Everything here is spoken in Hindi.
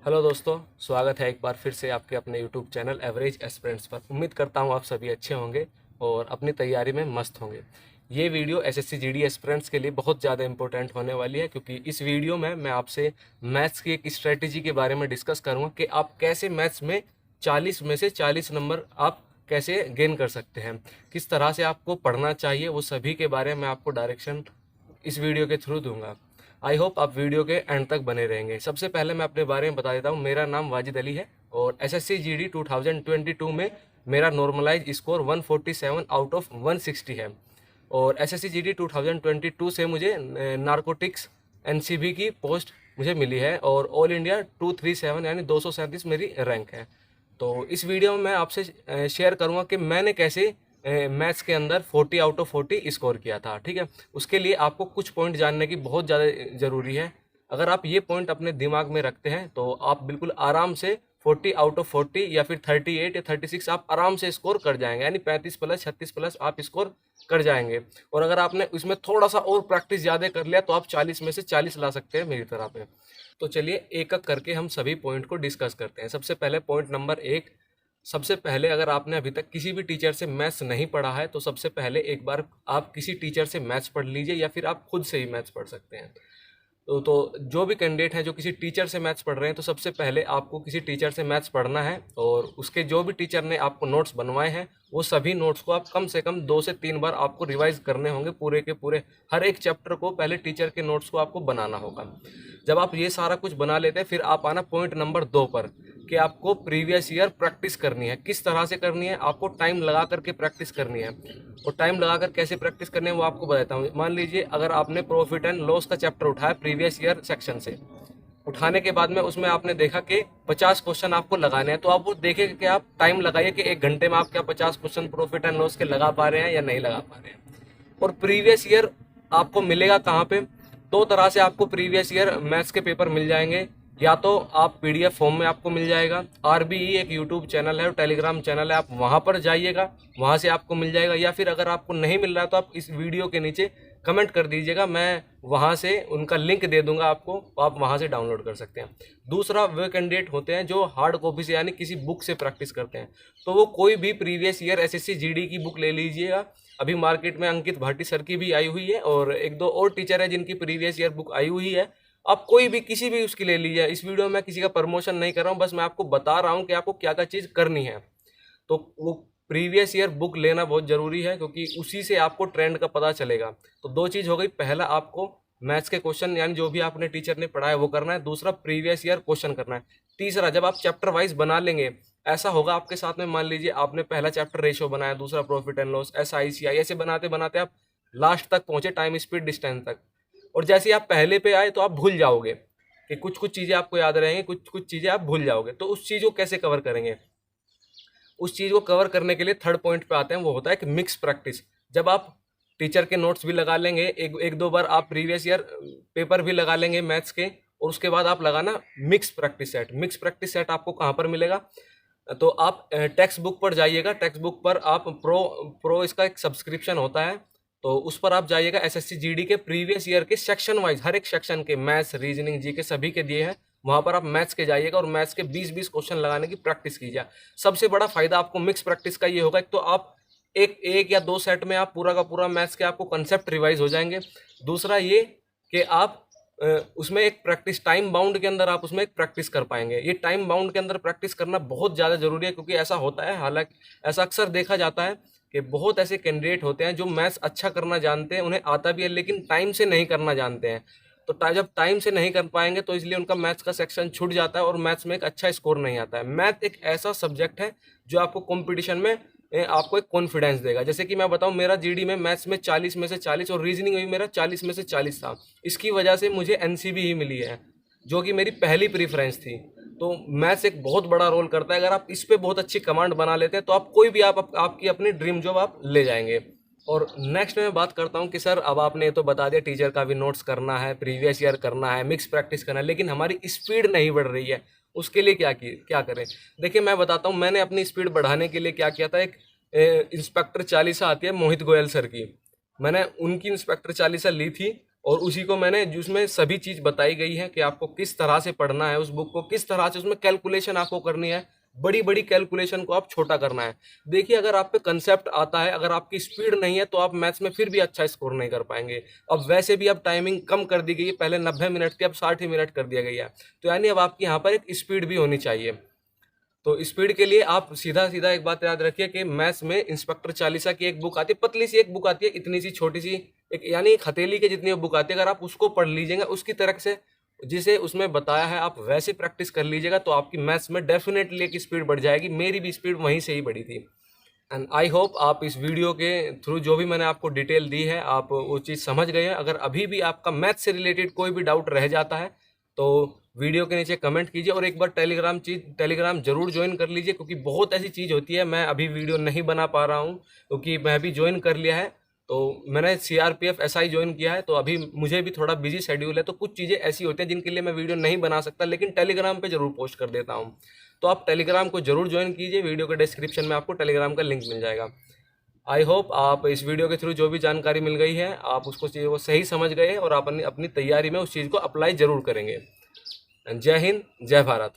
हेलो दोस्तों, स्वागत है एक बार फिर से आपके अपने यूट्यूब चैनल एवरेज एस्पिरेंट्स पर। उम्मीद करता हूँ आप सभी अच्छे होंगे और अपनी तैयारी में मस्त होंगे। ये वीडियो एसएससी जीडी एस्पिरेंट्स के लिए बहुत ज़्यादा इंपॉर्टेंट होने वाली है, क्योंकि इस वीडियो में मैं आपसे मैथ्स की एक स्ट्रेटेजी के बारे में डिस्कस करूँगा कि आप कैसे मैथ्स में 40 में से 40 नंबर आप कैसे गेन कर सकते हैं, किस तरह से आपको पढ़ना चाहिए, वो सभी के बारे में आपको डायरेक्शन इस वीडियो के थ्रू दूंगा। आई होप आप वीडियो के एंड तक बने रहेंगे। सबसे पहले मैं अपने बारे में बता देता हूँ। मेरा नाम वाजिद अली है और एसएससी जीडी 2022 में मेरा नॉर्मलाइज स्कोर 147 आउट ऑफ 160 है। और एसएससी जीडी 2022 से मुझे नारकोटिक्स एनसीबी की पोस्ट मुझे मिली है और ऑल इंडिया 237 यानी 237 मेरी रैंक है। तो इस वीडियो में मैं आपसे शेयर करूंगा कि मैंने कैसे मैथ्स के अंदर 40 आउट ऑफ 40 स्कोर किया था। ठीक है, उसके लिए आपको कुछ पॉइंट जानने की बहुत ज़्यादा ज़रूरी है। अगर आप ये पॉइंट अपने दिमाग में रखते हैं तो आप बिल्कुल आराम से 40 आउट ऑफ 40 या फिर 38 या 36 आप आराम से स्कोर कर जाएंगे, यानी 35 प्लस 36 प्लस आप स्कोर कर जाएंगे। और अगर आपने उसमें थोड़ा सा और प्रैक्टिस ज़्यादा कर लिया तो आप 40 में से 40 ला सकते हैं मेरी तरह पे। तो चलिए एक एक करके हम सभी पॉइंट को डिस्कस करते हैं। सबसे पहले पॉइंट नंबर 1। सबसे पहले अगर आपने अभी तक किसी भी टीचर से मैथ्स नहीं पढ़ा है तो सबसे पहले एक बार आप किसी टीचर से मैथ्स पढ़ लीजिए, या फिर आप खुद से ही मैथ्स पढ़ सकते हैं। तो जो भी कैंडिडेट हैं जो किसी टीचर से मैथ्स पढ़ रहे हैं, तो सबसे पहले आपको किसी टीचर से मैथ्स पढ़ना है और उसके जो भी टीचर ने आपको नोट्स बनवाए हैं वो सभी नोट्स को आप कम से कम 2 से 3 बार आपको रिवाइज करने होंगे। पूरे के पूरे हर एक चैप्टर को पहले टीचर के नोट्स को आपको बनाना होगा। जब आप ये सारा कुछ बना लेते हैं फिर आप आना पॉइंट नंबर 2 पर, कि आपको प्रीवियस ईयर प्रैक्टिस करनी है। किस तरह से करनी है, आपको टाइम लगा करके प्रैक्टिस करनी है। और टाइम लगा कर कैसे प्रैक्टिस करनी है वो आपको बताता हूँ। मान लीजिए अगर आपने प्रॉफिट एंड लॉस का चैप्टर उठाया प्रीवियस ईयर सेक्शन से, उठाने के बाद में उसमें आपने देखा कि 50 क्वेश्चन आपको लगाने हैं, तो आप वो देखें कि आप टाइम लगाइए कि 1 घंटे में आप क्या 50 क्वेश्चन प्रॉफिट एंड लॉस के लगा पा रहे हैं या नहीं लगा पा रहे हैं। और प्रीवियस ईयर आपको मिलेगा कहाँ पे? 2 तरह से आपको प्रीवियस ईयर मैथ्स के पेपर मिल जाएंगे। या तो आप पीडीएफ फॉर्म में आपको मिल जाएगा, आरबीई एक यूट्यूब चैनल है और टेलीग्राम चैनल है, आप वहां पर जाइएगा, वहां से आपको मिल जाएगा। या फिर अगर आपको नहीं मिल रहा है तो आप इस वीडियो के नीचे कमेंट कर दीजिएगा, मैं वहां से उनका लिंक दे दूंगा आपको, आप वहां से डाउनलोड कर सकते हैं। दूसरा, वे कैंडिडेट होते हैं जो हार्ड कॉपी से यानी किसी बुक से प्रैक्टिस करते हैं, तो वो कोई भी प्रीवियस ईयर एसएससी जीडी की बुक ले लीजिएगा। अभी मार्केट में अंकित भाटी सर की भी आई हुई है और 1-2 और टीचर है जिनकी प्रीवियस ईयर बुक आई हुई है। आप कोई भी किसी भी उसकी ले लीजिए। इस वीडियो में मैं किसी का प्रमोशन नहीं कर रहा हूँ, बस मैं आपको बता रहा हूँ कि आपको क्या क्या चीज़ करनी है। तो वो प्रीवियस ईयर बुक लेना बहुत ज़रूरी है, क्योंकि उसी से आपको ट्रेंड का पता चलेगा। तो 2 चीज़ हो गई, पहला आपको मैथ्स के क्वेश्चन यानी जो भी आपने टीचर ने पढ़ाया वो करना है, दूसरा प्रीवियस ईयर क्वेश्चन करना है। तीसरा, जब आप चैप्टर वाइज बना लेंगे, ऐसा होगा आपके साथ में, मान लीजिए आपने पहला चैप्टर रेशो बनाया, दूसरा प्रॉफिट एंड लॉस, एसआईसीआई, ऐसे बनाते बनाते आप लास्ट तक पहुंचे, टाइम स्पीड डिस्टेंस तक। और जैसे ही आप पहले पे आए तो आप भूल जाओगे कि कुछ कुछ चीज़ें आपको याद रहेंगी, कुछ कुछ चीज़ें आप भूल जाओगे। तो उस चीज़ को कैसे कवर करेंगे? उस चीज़ को कवर करने के लिए थर्ड पॉइंट पे आते हैं, वो होता है कि मिक्स प्रैक्टिस। जब आप टीचर के नोट्स भी लगा लेंगे, एक दो बार आप प्रीवियस ईयर पेपर भी लगा लेंगे मैथ्स के, और उसके बाद आप लगाना mix practice set. Mix practice set आपको कहाँ पर मिलेगा? तो आप टेक्स्ट बुक पर जाइएगा। टेक्स्ट बुक पर आप प्रो इसका एक सब्सक्रिप्शन होता है, तो उस पर आप जाइएगा। एसएससी जीडी के प्रीवियस ईयर के सेक्शन वाइज, हर एक सेक्शन के मैथ्स, रीजनिंग, जीके सभी के दिए हैं, वहां पर आप मैथ्स के जाइएगा और मैथ्स के 20-20 क्वेश्चन लगाने की प्रैक्टिस कीजिए। सबसे बड़ा फायदा आपको मिक्स प्रैक्टिस का ये होगा, एक तो आप एक या 2 सेट में आप पूरा का पूरा मैथ्स के आपको कंसेप्ट रिवाइज हो जाएंगे। दूसरा ये कि आप उसमें एक प्रैक्टिस टाइम बाउंड के अंदर आप उसमें एक प्रैक्टिस कर पाएंगे। ये टाइम बाउंड के अंदर प्रैक्टिस करना बहुत ज़्यादा जरूरी है, क्योंकि ऐसा होता है, हालांकि ऐसा अक्सर देखा जाता है कि बहुत ऐसे कैंडिडेट होते हैं जो मैथ्स अच्छा करना जानते हैं, उन्हें आता भी है, लेकिन टाइम से नहीं करना जानते हैं। तो जब टाइम से नहीं कर पाएंगे तो इसलिए उनका मैथ्स का सेक्शन छूट जाता है और मैथ्स में एक अच्छा स्कोर नहीं आता है। मैथ एक ऐसा सब्जेक्ट है जो आपको कंपटीशन में आपको एक कॉन्फिडेंस देगा। जैसे कि मैं बताऊं, मेरा जीडी में मैथ्स में 40 में से 40 और रीजनिंग में भी मेरा 40 में से 40 था। इसकी वजह से मुझे एनसीबी ही मिली है, जो कि मेरी पहली प्रीफ्रेंस थी। तो मैथ्स एक बहुत बड़ा रोल करता है। अगर आप इस पे बहुत अच्छी कमांड बना लेते हैं तो आप कोई भी आपकी अपनी ड्रीम जॉब आप ले जाएंगे। और नेक्स्ट में बात करता हूँ कि सर अब आपने तो बता दिया टीचर का भी नोट्स करना है, प्रीवियस ईयर करना है, मिक्स प्रैक्टिस करना है, लेकिन हमारी स्पीड नहीं बढ़ रही है, उसके लिए क्या करें? देखिए मैं बताता हूँ, मैंने अपनी स्पीड बढ़ाने के लिए क्या किया था। एक इंस्पेक्टर चालीसा आती है मोहित गोयल सर की, मैंने उनकी इंस्पेक्टर चालीसा ली थी और उसी को मैंने जिसमें सभी चीज़ बताई गई है कि आपको किस तरह से पढ़ना है उस बुक को, किस तरह से उसमें कैलकुलेशन आपको करनी है, बड़ी बड़ी कैलकुलेशन को आप छोटा करना है। देखिए अगर आप पे कंसेप्ट आता है, अगर आपकी स्पीड नहीं है तो आप मैथ्स में फिर भी अच्छा स्कोर नहीं कर पाएंगे। अब वैसे भी अब टाइमिंग कम कर दी गई है, पहले 90 मिनट थी, अब 60 ही मिनट कर दिया गया है। तो यानी अब आपकी यहाँ पर एक स्पीड भी होनी चाहिए। तो स्पीड के लिए आप सीधा सीधा एक बात याद रखिए कि मैथ्स में इंस्पेक्टर चालीसा की एक बुक आती है, पतली सी एक बुक आती है, इतनी सी छोटी सी, एक यानी एक हथेली के जितनी बुक आती है। अगर आप उसको पढ़ लीजिएगा उसकी तरह से जिसे उसमें बताया है आप वैसे प्रैक्टिस कर लीजिएगा तो आपकी मैथ्स में डेफिनेटली एक स्पीड बढ़ जाएगी। मेरी भी स्पीड वहीं से ही बढ़ी थी। एंड आई होप आप इस वीडियो के थ्रू जो भी मैंने आपको डिटेल दी है आप वो चीज़ समझ गए हैं। अगर अभी भी आपका मैथ से रिलेटेड कोई भी डाउट रह जाता है तो वीडियो के नीचे कमेंट कीजिए, और एक बार टेलीग्राम जरूर ज्वाइन कर लीजिए, क्योंकि बहुत ऐसी चीज़ होती है मैं अभी वीडियो नहीं बना पा रहा हूँ क्योंकि मैं अभी ज्वाइन कर लिया है। तो मैंने CRPF SI ज्वाइन किया है, तो अभी मुझे भी थोड़ा बिजी शेड्यूल है, तो कुछ चीज़ें ऐसी होती हैं जिनके लिए मैं वीडियो नहीं बना सकता, लेकिन टेलीग्राम पे जरूर पोस्ट कर देता हूँ। तो आप टेलीग्राम को जरूर ज्वाइन कीजिए, वीडियो के डिस्क्रिप्शन में आपको टेलीग्राम का लिंक मिल जाएगा। आई होप आप इस वीडियो के थ्रू जो भी जानकारी मिल गई है आप उसको चीज़ों को सही समझ गए और आप अपनी तैयारी में उस चीज़ को अप्लाई जरूर करेंगे। जय हिंद, जय भारत।